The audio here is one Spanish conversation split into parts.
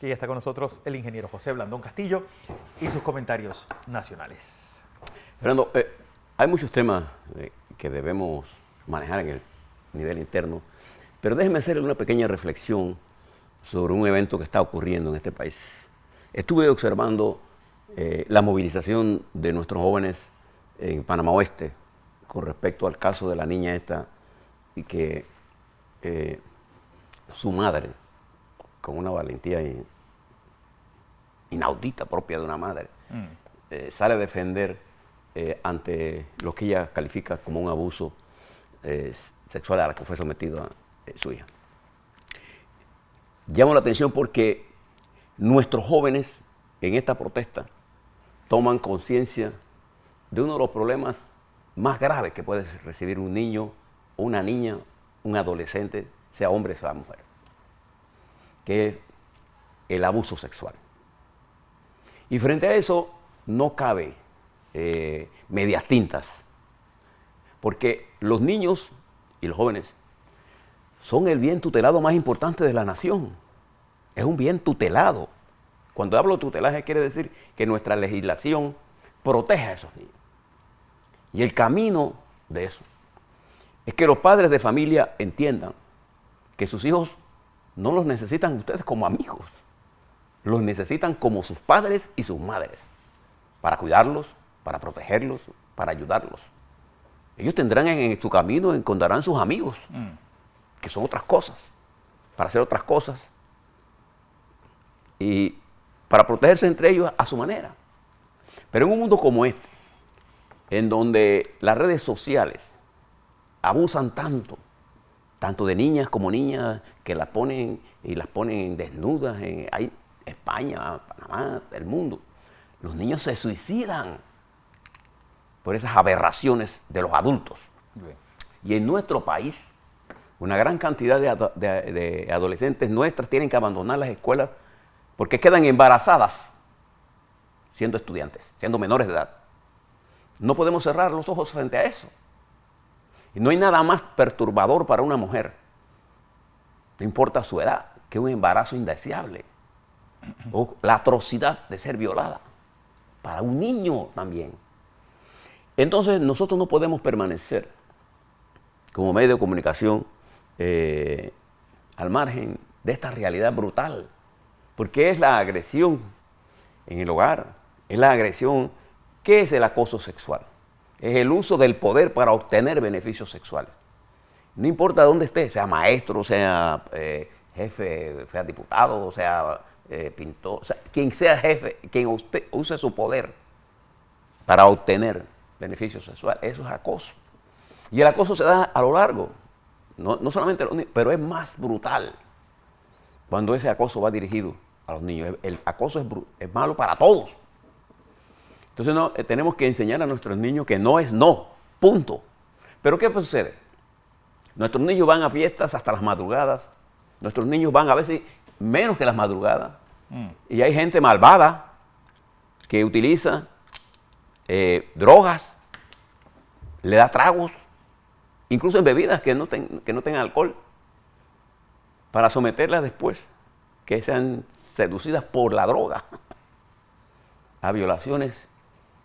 que ya está con nosotros el ingeniero José Blandón Castillo y sus comentarios nacionales. Fernando, hay muchos temas que debemos manejar en el nivel interno, pero déjeme hacer una pequeña reflexión sobre un evento que está ocurriendo en este país. Estuve observando la movilización de nuestros jóvenes en Panamá Oeste con respecto al caso de la niña esta y que su madre, con una valentía inaudita propia de una madre, sale a defender ante lo que ella califica como un abuso sexual a la que fue sometida su hija. Llamo la atención porque nuestros jóvenes en esta protesta toman conciencia de uno de los problemas más graves que puede recibir un niño, una niña, un adolescente, sea hombre, sea mujer, que es el abuso sexual. Y frente a eso no cabe medias tintas, porque los niños y los jóvenes son el bien tutelado más importante de la nación. Es un bien tutelado. Cuando hablo de tutelaje quiere decir que nuestra legislación protege a esos niños. Y el camino de eso es que los padres de familia entiendan que sus hijos no los necesitan ustedes como amigos, los necesitan como sus padres y sus madres, para cuidarlos, para protegerlos, para ayudarlos. Ellos tendrán en su camino, encontrarán sus amigos, que son otras cosas, para hacer otras cosas y para protegerse entre ellos a su manera. Pero en un mundo como este, en donde las redes sociales abusan tanto de niñas como niñas que las ponen y las ponen desnudas en España, Panamá, el mundo, los niños se suicidan por esas aberraciones de los adultos. Bien. Y en nuestro país, una gran cantidad de adolescentes nuestras tienen que abandonar las escuelas porque quedan embarazadas siendo estudiantes, siendo menores de edad. No podemos cerrar los ojos frente a eso. Y no hay nada más perturbador para una mujer, no importa su edad, que un embarazo indeseable o la atrocidad de ser violada. Para un niño también. Entonces nosotros no podemos permanecer como medio de comunicación al margen de esta realidad brutal, porque es la agresión en el hogar, es la agresión. ¿Qué es el acoso sexual? Es el uso del poder para obtener beneficios sexuales. No importa dónde esté, sea maestro, sea jefe, sea diputado, sea pintor, o sea, quien sea jefe, quien usted use su poder para obtener beneficios sexuales, eso es acoso. Y el acoso se da a lo largo, no solamente a los niños, pero es más brutal cuando ese acoso va dirigido a los niños. El acoso es malo para todos. Entonces tenemos que enseñar a nuestros niños que no es no, punto. Pero ¿qué sucede? Nuestros niños van a fiestas hasta las madrugadas, nuestros niños van a veces menos que las madrugadas, y hay gente malvada que utiliza drogas, le da tragos, incluso en bebidas que no tengan alcohol, para someterlas después, que sean seducidas por la droga, a violaciones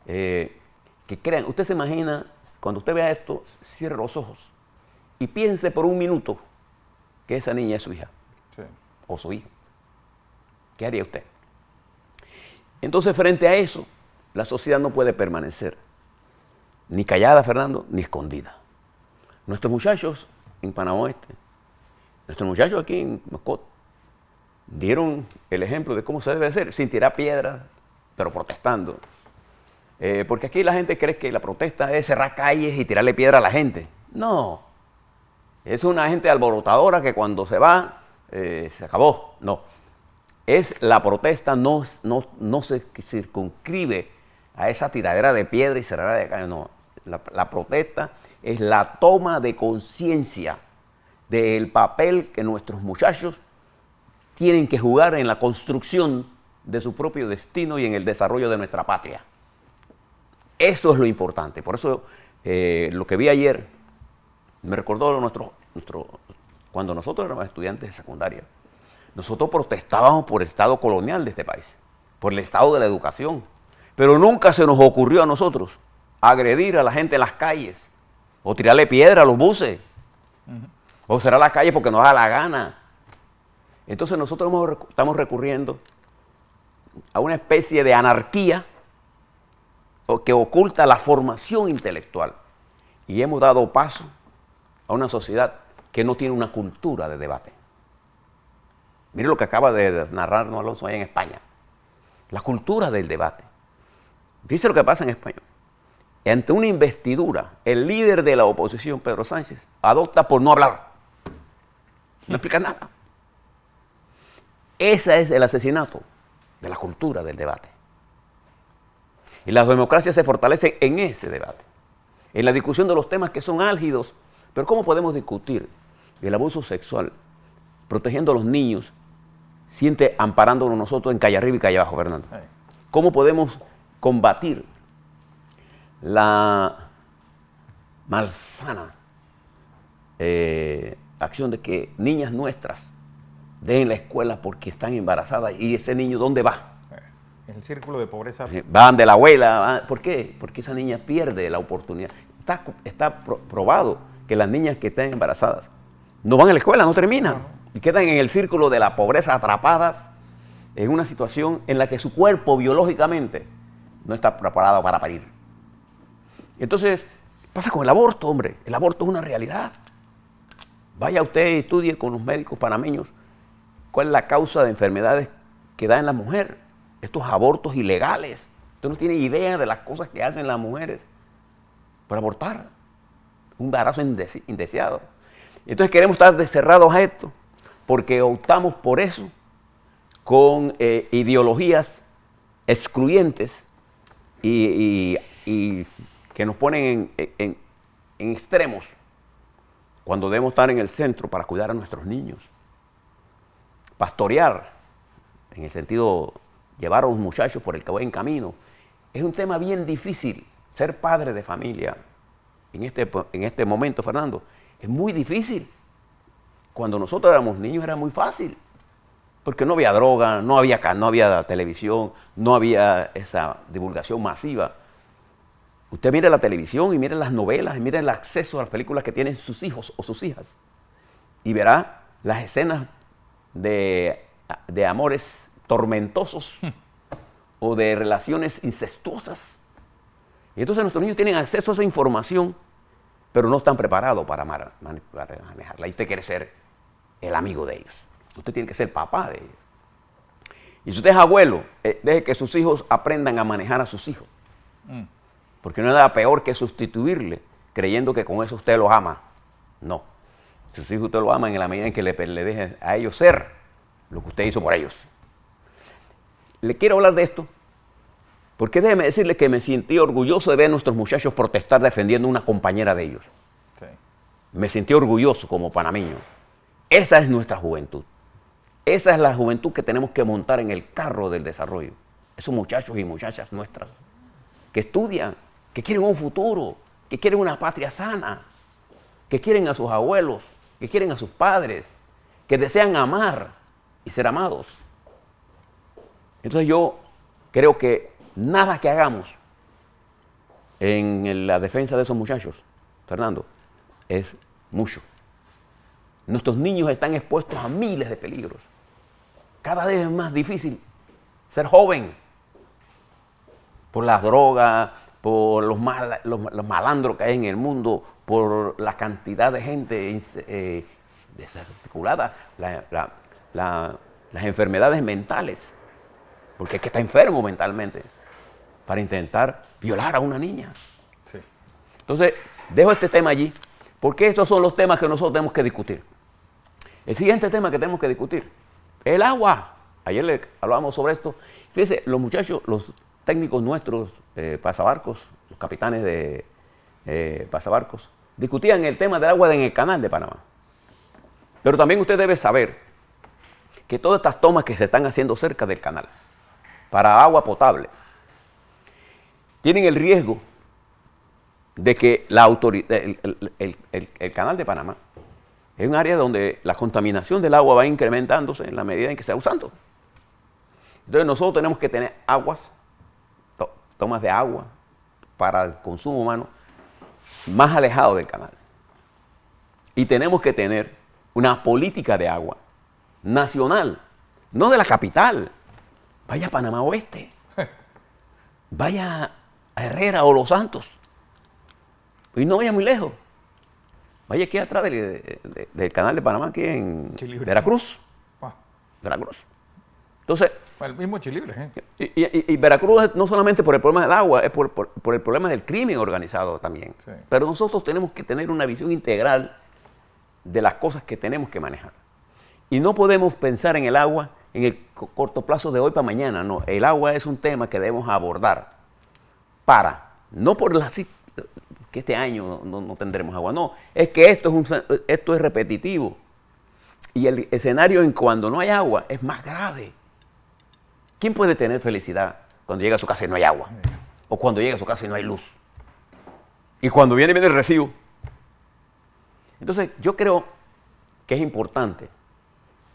que crean. Usted se imagina, cuando usted vea esto, cierre los ojos y piense por un minuto que esa niña es su hija, sí, o su hijo. ¿Qué haría usted? Entonces, frente a eso, la sociedad no puede permanecer ni callada, Fernando, ni escondida. Nuestros muchachos en Panamá Oeste, nuestros muchachos aquí en Moscot, dieron el ejemplo de cómo se debe hacer, sin tirar piedras, pero protestando. Porque aquí la gente cree que la protesta es cerrar calles y tirarle piedra a la gente. No, es una gente alborotadora que cuando se va, se acabó. No, es la protesta, no se circunscribe a esa tiradera de piedra y cerrada de calles. No, la protesta es la toma de conciencia del papel que nuestros muchachos tienen que jugar en la construcción de su propio destino y en el desarrollo de nuestra patria. Eso es lo importante. Por eso lo que vi ayer me recordó cuando nosotros éramos estudiantes de secundaria. nosotros protestábamos por el estado colonial de este país, por el estado de la educación, pero nunca se nos ocurrió a nosotros agredir a la gente en las calles, o tirarle piedra a los buses, o cerrar las calles porque nos da la gana. Entonces nosotros estamos recurriendo a una especie de anarquía que oculta la formación intelectual. Y hemos dado paso a una sociedad que no tiene una cultura de debate. Mire lo que acaba de narrarnos Alonso allá en España. La cultura del debate. Dice lo que pasa en España. Ante una investidura, el líder de la oposición, Pedro Sánchez, adopta por no hablar. No explica nada. Ese es el asesinato de la cultura del debate. Y las democracias se fortalecen en ese debate, en la discusión de los temas que son álgidos. Pero ¿cómo podemos discutir el abuso sexual protegiendo a los niños, siente amparándonos nosotros en calle arriba y calle abajo, Fernando? ¿Cómo podemos combatir la malsana acción de que niñas nuestras dejen la escuela porque están embarazadas y ese niño ¿dónde va? En el círculo de pobreza. Van de la abuela. ¿Por qué? Porque esa niña pierde la oportunidad. Está probado que las niñas que están embarazadas no van a la escuela, no terminan. Y quedan en el círculo de la pobreza atrapadas en una situación en la que su cuerpo biológicamente no está preparado para parir. Entonces, pasa con el aborto, hombre. El aborto es una realidad. Vaya usted y estudie con los médicos panameños cuál es la causa de enfermedades que da en la mujer. Estos abortos ilegales. Usted no tiene idea de las cosas que hacen las mujeres para abortar. Un embarazo indeseado. Entonces queremos estar cerrados a esto porque optamos por eso con ideologías excluyentes y que nos ponen en extremos cuando debemos estar en el centro para cuidar a nuestros niños. Pastorear, en el sentido llevar a los muchachos por el buen camino, es un tema bien difícil. Ser padre de familia en este momento, Fernando, es muy difícil. Cuando nosotros éramos niños era muy fácil, porque no había droga, no había televisión, no había esa divulgación masiva. Usted mire la televisión y mire las novelas y mire el acceso a las películas que tienen sus hijos o sus hijas y verá las escenas de amores tormentosos o de relaciones incestuosas. Y entonces nuestros niños tienen acceso a esa información, pero no están preparados para manejarla. Y usted quiere ser el amigo de ellos. Usted tiene que ser papá de ellos. Y si usted es abuelo, deje que sus hijos aprendan a manejar a sus hijos. Porque no hay nada peor que sustituirle creyendo que con eso usted los ama. No. Sus hijos usted los ama en la medida en que le deje a ellos ser lo que usted hizo por ellos. Le quiero hablar de esto porque déjeme decirle que me sentí orgulloso de ver a nuestros muchachos protestar defendiendo a una compañera de ellos. Sí. Me sentí orgulloso como panameño. Esa es nuestra juventud. Esa es la juventud que tenemos que montar en el carro del desarrollo. Esos muchachos y muchachas nuestras que estudian, que quieren un futuro, que quieren una patria sana, que quieren a sus abuelos, que quieren a sus padres, que desean amar y ser amados. Entonces yo creo que nada que hagamos en la defensa de esos muchachos, Fernando, es mucho. Nuestros niños están expuestos a miles de peligros. Cada vez es más difícil ser joven por las drogas, por los malandros que hay en el mundo, por la cantidad de gente desarticulada, las enfermedades mentales, porque hay que estar enfermo mentalmente para intentar violar a una niña. Sí. Entonces, dejo este tema allí, porque estos son los temas que nosotros tenemos que discutir. El siguiente tema que tenemos que discutir es el agua. Ayer le hablábamos sobre esto. Fíjense, los muchachos, los técnicos nuestros, pasabarcos, los capitanes de pasabarcos, discutían el tema del agua en el canal de Panamá. Pero también usted debe saber que todas estas tomas que se están haciendo cerca del canal para agua potable tienen el riesgo de que la autoridad, el canal de Panamá Es un área donde la contaminación del agua va incrementándose en la medida en que se va usando. Entonces nosotros tenemos que tener aguas, tomas de agua para el consumo humano más alejado del canal. Y tenemos que tener una política de agua nacional, no de la capital. Vaya a Panamá Oeste, vaya a Herrera o Los Santos, y no vaya muy lejos. Vaya aquí atrás del canal de Panamá, aquí en Chilibre. Veracruz. Ah, Veracruz. Entonces, el mismo Chilibre, ¿eh? y Veracruz no solamente por el problema del agua, es por el problema del crimen organizado también. Sí. Pero nosotros tenemos que tener una visión integral de las cosas que tenemos que manejar. Y no podemos pensar en el agua en el corto plazo de hoy para mañana. No, el agua es un tema que debemos abordar no por que este año no tendremos agua, no, es que esto es repetitivo. Y el escenario en cuando no hay agua es más grave. ¿Quién puede tener felicidad cuando llega a su casa y no hay agua? O cuando llega a su casa y no hay luz. Y cuando viene el recibo. Entonces, yo creo que es importante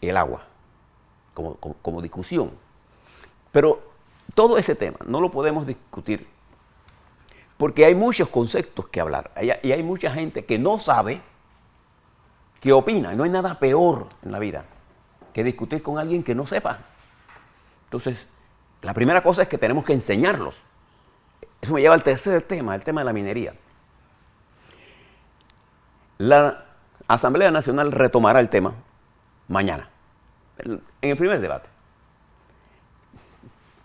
el agua como discusión. Pero todo ese tema no lo podemos discutir porque hay muchos conceptos que hablar. Y hay mucha gente que no sabe, que opina. No hay nada peor en la vida que discutir con alguien que no sepa. Entonces, la primera cosa es que tenemos que enseñarlos. Eso me lleva al tercer tema, el tema de la minería. La Asamblea Nacional retomará el tema mañana, en el primer debate.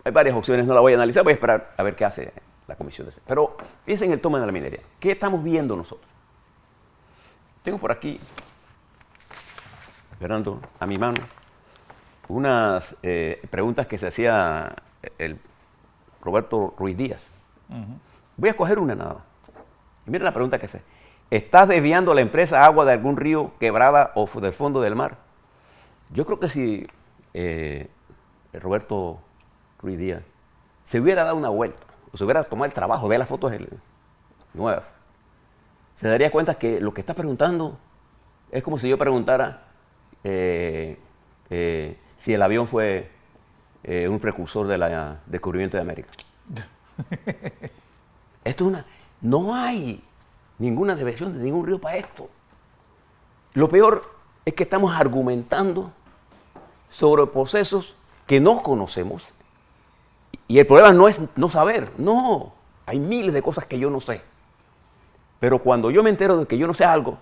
Hay varias opciones, no la voy a analizar, voy a esperar a ver qué hace la comisión. Pero fíjense en el tema de la minería. ¿Qué estamos viendo nosotros? Tengo por aquí, Fernando, a mi mano, unas preguntas que se hacía el Roberto Ruiz Díaz. Voy a escoger una nada más. Y miren la pregunta que hace. ¿Estás desviando la empresa agua de algún río, quebrada o del fondo del mar? Yo creo que si Roberto Ruiz Díaz se hubiera dado una vuelta, o se hubiera tomado el trabajo, ver las fotos nuevas, se daría cuenta que lo que está preguntando es como si yo preguntara si el avión fue un precursor del descubrimiento de América. No hay ninguna desviación de ningún río para esto. Lo peor es que estamos argumentando sobre procesos que no conocemos. Y el problema no es no saber, no. Hay miles de cosas que yo no sé. Pero cuando yo me entero de que yo no sé algo,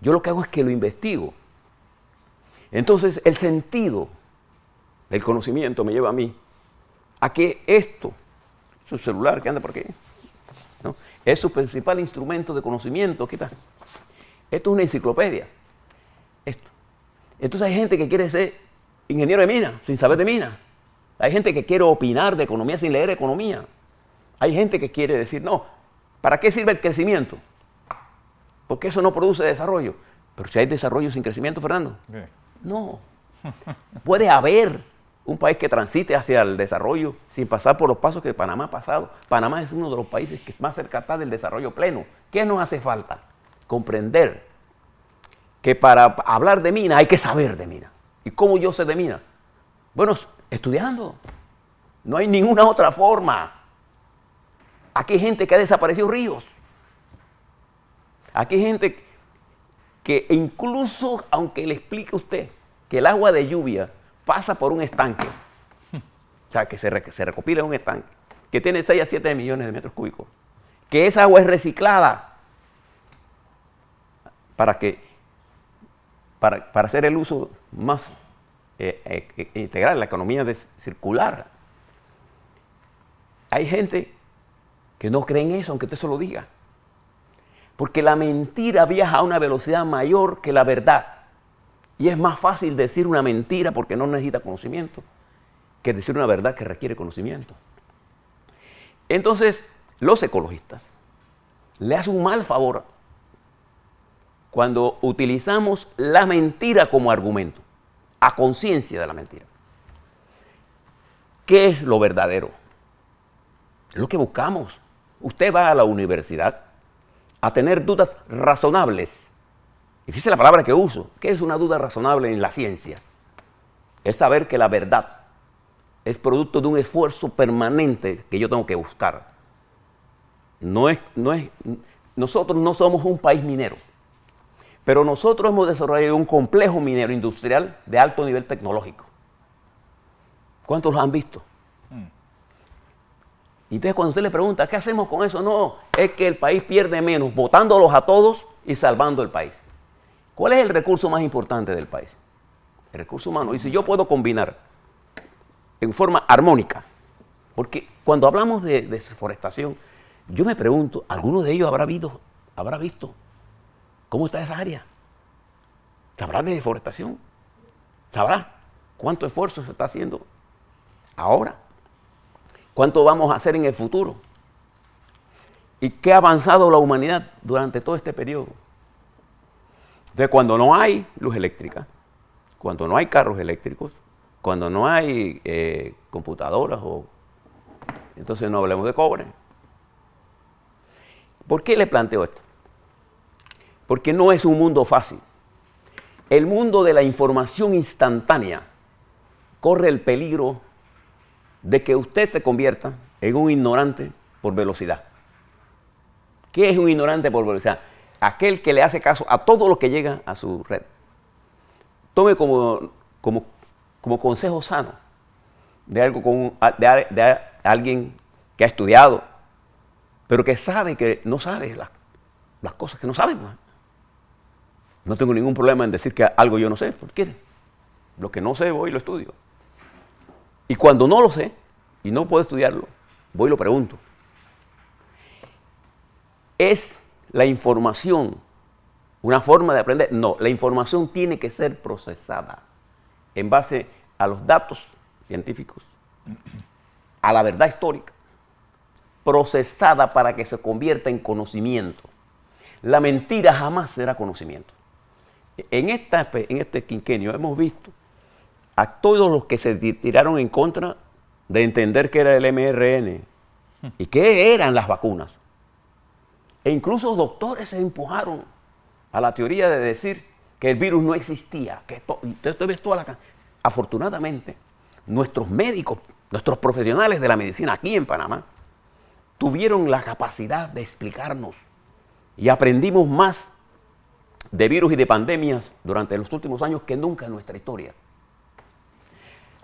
yo lo que hago es que lo investigo. Entonces, el sentido del conocimiento me lleva a mí a que su celular que anda por aquí, ¿no?, es su principal instrumento de conocimiento. ¿Qué tal? Esto es una enciclopedia. Entonces hay gente que quiere ser ingeniero de mina sin saber de mina. Hay gente que quiere opinar de economía sin leer economía. Hay gente que quiere decir, no, ¿para qué sirve el crecimiento? Porque eso no produce desarrollo. Pero si hay desarrollo sin crecimiento, Fernando, no. Puede haber un país que transite hacia el desarrollo sin pasar por los pasos que Panamá ha pasado. Panamá es uno de los países que más cerca está del desarrollo pleno. ¿Qué nos hace falta? Comprender que para hablar de mina hay que saber de mina. ¿Y cómo yo sé de mina? Bueno, estudiando. No hay ninguna otra forma. Aquí hay gente que ha desaparecido ríos. Aquí hay gente que incluso, aunque le explique a usted que el agua de lluvia pasa por un estanque, o sea, que se recopila en un estanque, que tiene 6 a 7 millones de metros cúbicos, que esa agua es reciclada para hacer el uso más integral, la economía circular. Hay gente que no cree en eso, aunque usted se lo diga. Porque la mentira viaja a una velocidad mayor que la verdad. Y es más fácil decir una mentira porque no necesita conocimiento que decir una verdad que requiere conocimiento. Entonces, los ecologistas le hacen un mal favor cuando utilizamos la mentira como argumento, a conciencia de la mentira. ¿Qué es lo verdadero? Es lo que buscamos. Usted va a la universidad a tener dudas razonables y fíjese la palabra que uso, ¿qué es una duda razonable en la ciencia? Es saber que la verdad es producto de un esfuerzo permanente que yo tengo que buscar. Nosotros no somos un país minero, pero nosotros hemos desarrollado un complejo minero industrial de alto nivel tecnológico. ¿Cuántos lo han visto? Y entonces cuando usted le pregunta, ¿qué hacemos con eso? No, es que el país pierde menos botándolos a todos y salvando el país. ¿Cuál es el recurso más importante del país? El recurso humano. Y si yo puedo combinar en forma armónica, porque cuando hablamos de deforestación, yo me pregunto, ¿alguno de ellos habrá visto cómo está esa área? ¿Sabrá de deforestación? ¿Sabrá cuánto esfuerzo se está haciendo ahora? ¿Cuánto vamos a hacer en el futuro? ¿Y qué ha avanzado la humanidad durante todo este periodo? Entonces, cuando no hay luz eléctrica, cuando no hay carros eléctricos, cuando no hay computadoras, entonces no hablemos de cobre. ¿Por qué le planteo esto? Porque no es un mundo fácil. El mundo de la información instantánea corre el peligro de que usted se convierta en un ignorante por velocidad. ¿Qué es un ignorante por velocidad? Aquel que le hace caso a todo lo que llega a su red. Tome como consejo sano de alguien que ha estudiado, pero que sabe que no sabe las cosas que no sabe. No tengo ningún problema en decir que algo yo no sé, ¿por qué? Lo que no sé voy y lo estudio. Y cuando no lo sé y no puedo estudiarlo, voy y lo pregunto. ¿Es la información una forma de aprender? No, la información tiene que ser procesada en base a los datos científicos, a la verdad histórica, procesada para que se convierta en conocimiento. La mentira jamás será conocimiento. En este quinquenio hemos visto a todos los que se tiraron en contra de entender qué era el mRNA y qué eran las vacunas. E incluso doctores se empujaron a la teoría de decir que el virus no existía. Afortunadamente, nuestros médicos, nuestros profesionales de la medicina aquí en Panamá, tuvieron la capacidad de explicarnos y aprendimos más de virus y de pandemias durante los últimos años que nunca en nuestra historia.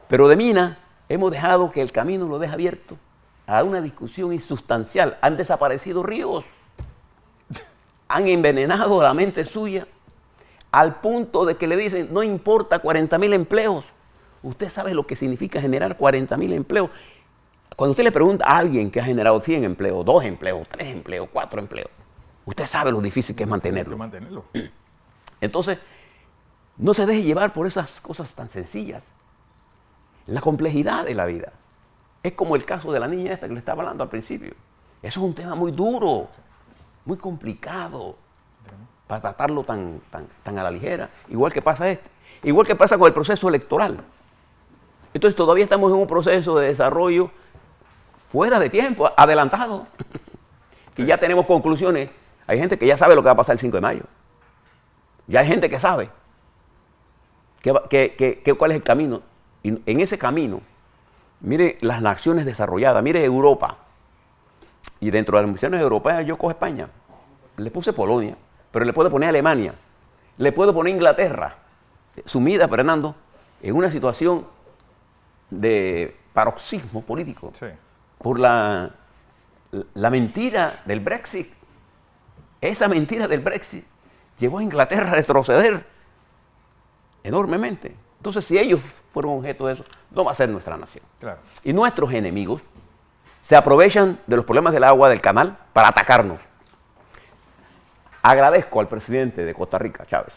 Pero de Mina hemos dejado que el camino lo deje abierto a una discusión insustancial. Han desaparecido ríos, han envenenado la mente suya al punto de que le dicen, no importa 40.000 empleos. Usted sabe lo que significa generar 40.000 empleos. Cuando usted le pregunta a alguien que ha generado 100 empleos, 2 empleos, 3 empleos, 4 empleos, usted sabe lo difícil que es mantenerlo. Entonces, no se deje llevar por esas cosas tan sencillas. La complejidad de la vida. Es como el caso de la niña esta que le estaba hablando al principio. Eso es un tema muy duro, muy complicado, para tratarlo tan a la ligera. Igual que pasa Igual que pasa con el proceso electoral. Entonces todavía estamos en un proceso de desarrollo fuera de tiempo, adelantado. Y ya tenemos conclusiones. Hay gente que ya sabe lo que va a pasar el 5 de mayo. Ya hay gente que sabe cuál es el camino. Y en ese camino, mire las naciones desarrolladas, mire Europa. Y dentro de las naciones europeas yo cojo España. Le puse Polonia, pero le puedo poner Alemania. Le puedo poner Inglaterra, sumida, Fernando, en una situación de paroxismo político. Sí. Por la mentira del Brexit. Esa mentira del Brexit llevó a Inglaterra a retroceder enormemente. Entonces, si ellos fueron objeto de eso, no va a ser nuestra nación. Claro. Y nuestros enemigos se aprovechan de los problemas del agua del canal para atacarnos. Agradezco al presidente de Costa Rica, Chávez,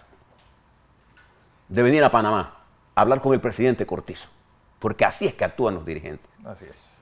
de venir a Panamá a hablar con el presidente Cortizo, porque así es que actúan los dirigentes. Así es.